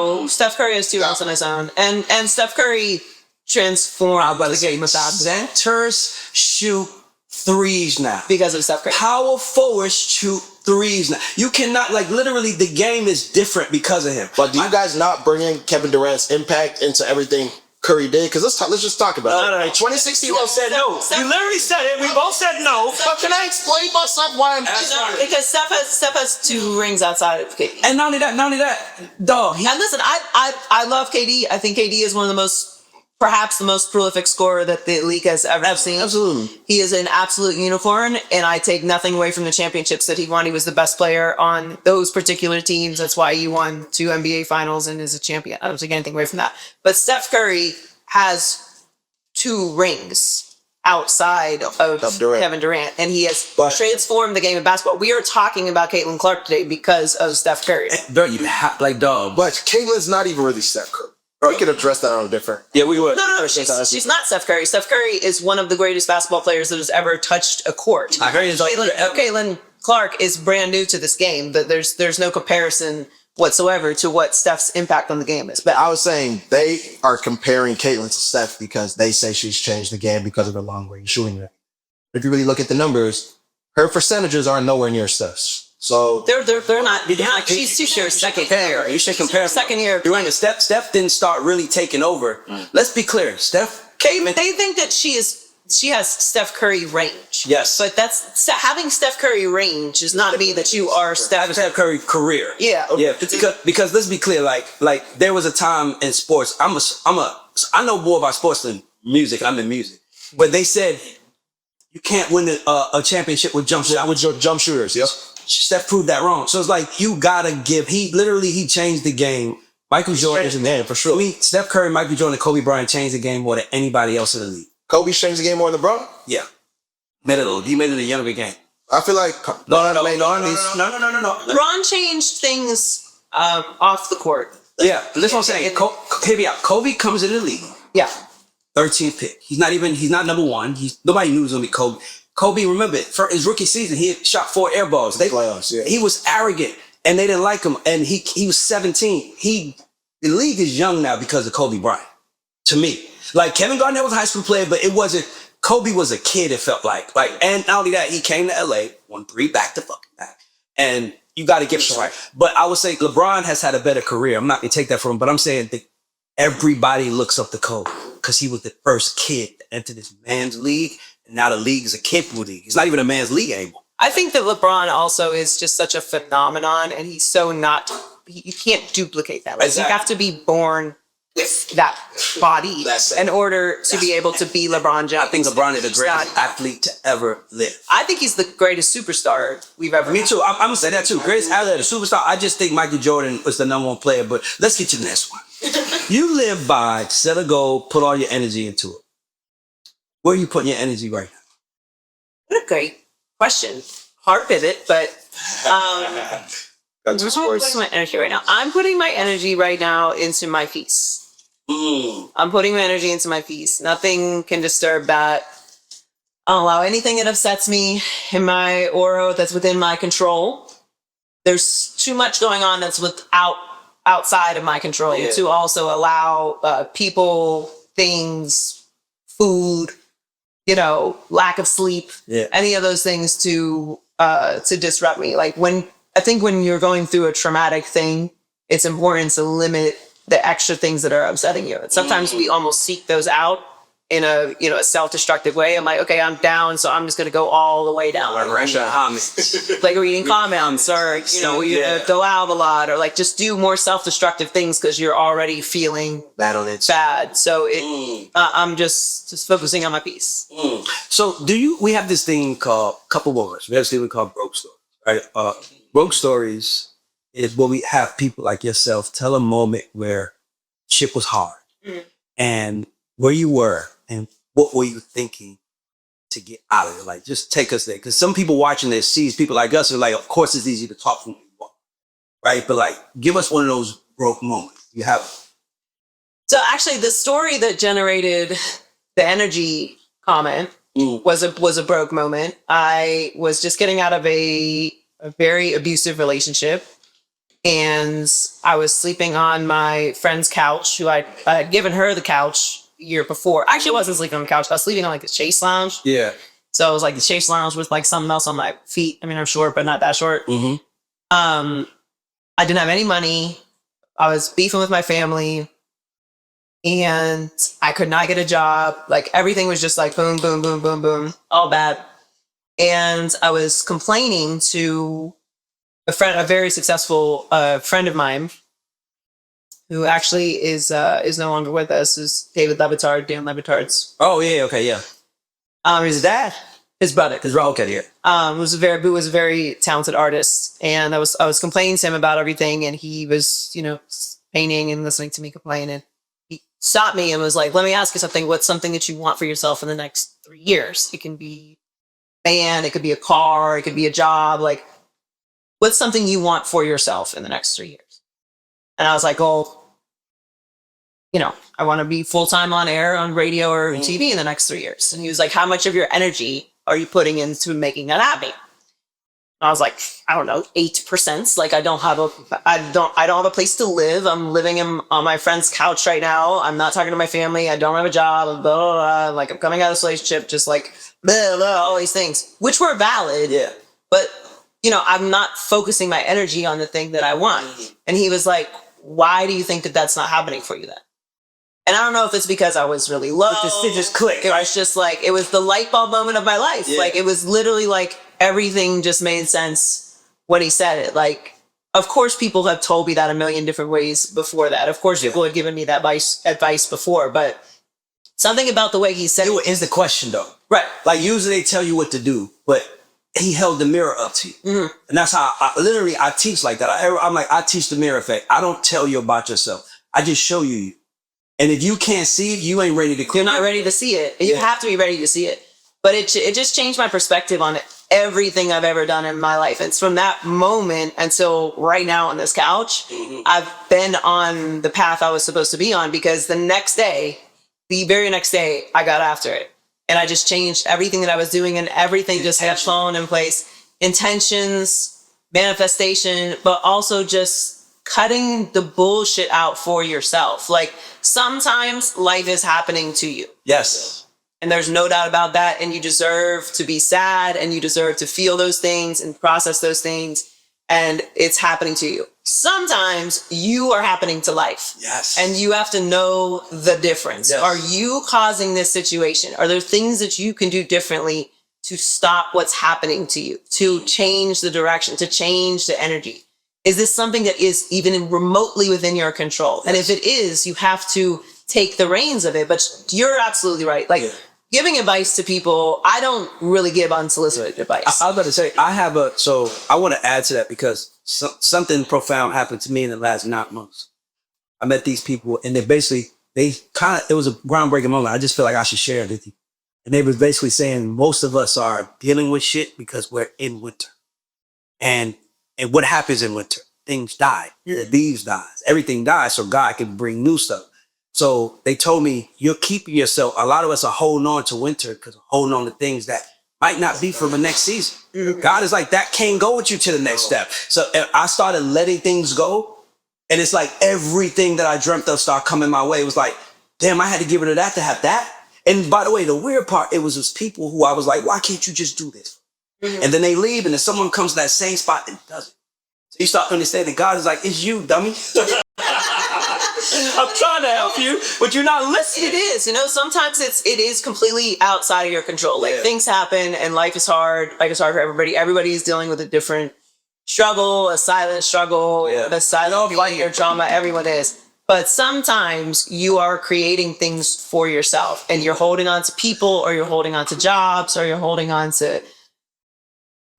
No, Steph Curry has 2 rings on his own. And Steph Curry transformed the game without centers shoot threes now. Because of Steph Curry. Power forwards shoot threes now. You cannot, like, literally, the game is different because of him. But do you guys not bring in Kevin Durant's impact into everything Curry did? Because let's just talk about it. 2016, you said no. You literally said it. We both said no. But can I explain myself why I'm... Because Steph has 2 rings outside of KD. And not only that, dog. And listen, I love KD. I think KD is one of the most, perhaps the most prolific scorer that the league has ever seen. Absolutely. He is an absolute unicorn, and I take nothing away from the championships that he won. He was the best player on those particular teams. That's why he won 2 NBA finals and is a champion. I don't take anything away from that. But Steph Curry has 2 rings outside of Kevin Durant, and he has transformed the game of basketball. We are talking about Caitlin Clark today because of Steph Curry. Bro, you like, dog. But Caitlin's not even really Steph Curry. We could address that on a different... Yeah, we would. No, she's not Steph Curry. Steph Curry is one of the greatest basketball players that has ever touched a court. Caitlin Clark is brand new to this game. There's no comparison whatsoever to what Steph's impact on the game is. But I was saying they are comparing Caitlin to Steph because they say she's changed the game because of her long-range shooting rate. If you really look at the numbers, her percentages are nowhere near Steph's. So they're not. She's 2 years second year. You should compare second year. You're right. Steph didn't start really taking over. Let's be clear. Steph came in. They think that she has Steph Curry range. Yes, but that's having Steph Curry range does not mean that you are Steph Curry career. Yeah. Because let's be clear. Like there was a time in sports. I know more about sports than music. I'm in music, but they said you can't win a championship with jump shooters. Yep. Steph proved that wrong. So it's like, you gotta give. He changed the game. Michael Jordan is a man for sure. Steph Curry, Michael Jordan, and Kobe Bryant changed the game more than anybody else in the league. Kobe's changed the game more than LeBron? Yeah. He made it a younger game. I feel like... No. LeBron changed things off the court. Yeah, that's what I'm saying. Kobe comes into the league. Yeah. 13th pick. He's not number 1. Nobody knew it was gonna be Kobe. Kobe, remember, for his rookie season, he had shot 4 air balls. Playoffs, yeah. He was arrogant, and they didn't like him. And he was 17. The league is young now because of Kobe Bryant, to me. Like, Kevin Garnett was a high school player, but it wasn't. Kobe was a kid, it felt like. And not only that, he came to LA, won 3 back-to-back. And you got to give him right. But I would say LeBron has had a better career. I'm not going to take that from him, but I'm saying that everybody looks up to Kobe because he was the first kid to enter this man's league. And now the league is a kid league. It's not even a man's league anymore. I think that LeBron also is just such a phenomenon, and he's so not. You can't duplicate that. Like, exactly. You have to be born with that body in order to be able to be LeBron James. I think LeBron is the greatest athlete to ever live. I think he's the greatest superstar we've ever. Me too. I'm gonna say that too. Greatest athlete, a superstar. I just think Michael Jordan was the #1 player. But let's get to the next one. You live by, set a goal, put all your energy into it. Where are you putting your energy right now? What a great question. Hard pivot, but where am I putting my energy right now? I'm putting my energy right now into my peace. I'm putting my energy into my peace. Nothing can disturb that. I don't allow anything that upsets me in my aura that's within my control. There's too much going on that's outside of my control to also allow people, things, food, lack of sleep, any of those things to disrupt me. Like, when you're going through a traumatic thing, it's important to limit the extra things that are upsetting you. And sometimes we almost seek those out in a self-destructive way. I'm like, okay, I'm down, so I'm just gonna go all the way down. Like reading comments, or go out a lot, or like just do more self-destructive things because you're already feeling bad. So I'm just focusing on my peace. So we have this thing called couple words. We have this thing called broke stories, right? Broke stories is where we have people like yourself tell a moment where shit was hard and where you were and what were you thinking to get out of it. Like, just take us there. Because some people watching this sees people like us are like, of course it's easy to talk from where you are, right? But like, give us one of those broke moments. You have it. So actually the story that generated the energy comment was a broke moment. I was just getting out of a very abusive relationship. and I was sleeping on my friend's couch, who I had given her the couch the year before. Actually, I wasn't sleeping on the couch. I was sleeping on like the Chase Lounge. Yeah. So it was like the Chase Lounge with like something else on my feet. I mean, I'm short, but not that short. Mm-hmm. I didn't have any money. I was beefing with my family, and I could not get a job. Like everything was just like boom, boom, boom, boom, boom, all bad. And I was complaining to a very successful friend of mine, who actually is no longer with us, is David Levitard, Dan Levitard's. Oh yeah, okay, yeah. His dad, his brother. Okay, yeah. Was a very talented artist, and I was complaining to him about everything, and he was, painting and listening to me complain, and he stopped me and was like, "Let me ask you something. What's something that you want for yourself in the next 3 years? It can be a band, it could be a car, it could be a job. Like, what's something you want for yourself in the next 3 years?" And I was like, "Oh, I want to be full-time on air, on radio or TV in the next 3 years." And he was like, "How much of your energy are you putting into making that happen?" And I was like, "I don't know, 8%. Like I don't have a place to live. I'm living on my friend's couch right now. I'm not talking to my family. I don't have a job, blah, blah, blah. Like I'm coming out of this relationship, just like blah, blah, all these things," which were valid. Yeah. But, I'm not focusing my energy on the thing that I want. And he was like, "Why do you think that that's not happening for you then?" And I don't know if it's because I was really low. It just clicked. It was just like, it was the light bulb moment of my life. Yeah. Like, it was literally like everything just made sense when he said it. Like, of course, people have told me that a million different ways before that. Of course, people had given me that advice before. But something about the way he said it. Is the question, though. Right. Like, usually they tell you what to do, but he held the mirror up to you. Mm-hmm. And that's how I teach like that. I'm like, I teach the mirror effect. I don't tell you about yourself. I just show you. And if you can't see it, you ain't ready to. You're not ready to see it. You have to be ready to see it. But it just changed my perspective on everything I've ever done in my life. And it's from that moment until right now on this couch, I've been on the path I was supposed to be on, because the very next day, I got after it. And I just changed everything that I was doing, and everything just had fallen in place. Intentions, manifestation, but also just cutting the bullshit out for yourself. Like, sometimes life is happening to you. Yes. And there's no doubt about that. And you deserve to be sad, and you deserve to feel those things and process those things. And it's happening to you. Sometimes you are happening to life. Yes. And you have to know the difference. Yes. Are you causing this situation? Are there things that you can do differently to stop what's happening to you, to change the direction, to change the energy? Is this something that is even remotely within your control? Yes. And if it is, you have to take the reins of it. But you're absolutely right. Like, giving advice to people, I don't really give unsolicited advice. I was about to say, so I want to add to that, because something profound happened to me in the last 9 months. I met these people, and it was a groundbreaking moment. I just feel like I should share it with you. And they was basically saying most of us are dealing with shit because we're in winter. And what happens in winter? Things die. The leaves dies. Everything dies, so God can bring new stuff. So they told me, you're keeping yourself. A lot of us are holding on to winter because we're holding on to things that might not be for the next season. Mm-hmm. God is like, that can't go with you to the next step. So I started letting things go. And it's like everything that I dreamt of started coming my way. It was like, damn, I had to give rid of that to have that. And by the way, the weird part, it was just people who I was like, why can't you just do this? Mm-hmm. And then they leave, and then someone comes to that same spot and does it. So you start understanding God is like, it's you, dummy. I'm trying to help you, but you're not listening. It is. Sometimes it is completely outside of your control. Like, things happen, and life is hard. Life is hard for everybody. Everybody is dealing with a different struggle, a silent struggle, the silent fight or drama. Everyone is. But sometimes you are creating things for yourself, and you're holding on to people, or you're holding on to jobs, or you're holding on to,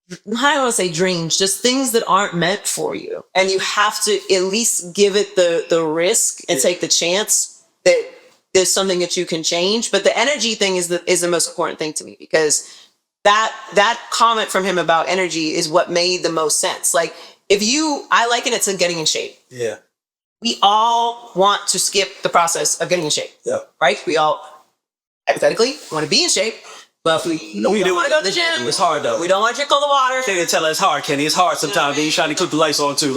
I don't want to say dreams, just things that aren't meant for you. And you have to at least give it the risk and take the chance that there's something that you can change. But the energy thing is the most important thing to me, because that comment from him about energy is what made the most sense. Like, I liken it to getting in shape. Yeah. We all want to skip the process of getting in shape. Yeah. Right? We all hypothetically want to be in shape, But we don't want to go to the gym. It's hard though. We don't want to drink all the water. They tell us it's hard, Kenny. It's hard sometimes. Then you trying to clip the lights on too.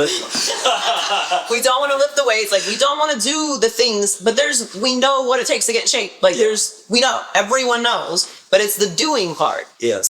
We don't want to lift the weights. Like we don't want to do the things. But we know what it takes to get in shape. Like we know. Everyone knows. But it's the doing part. Yeah.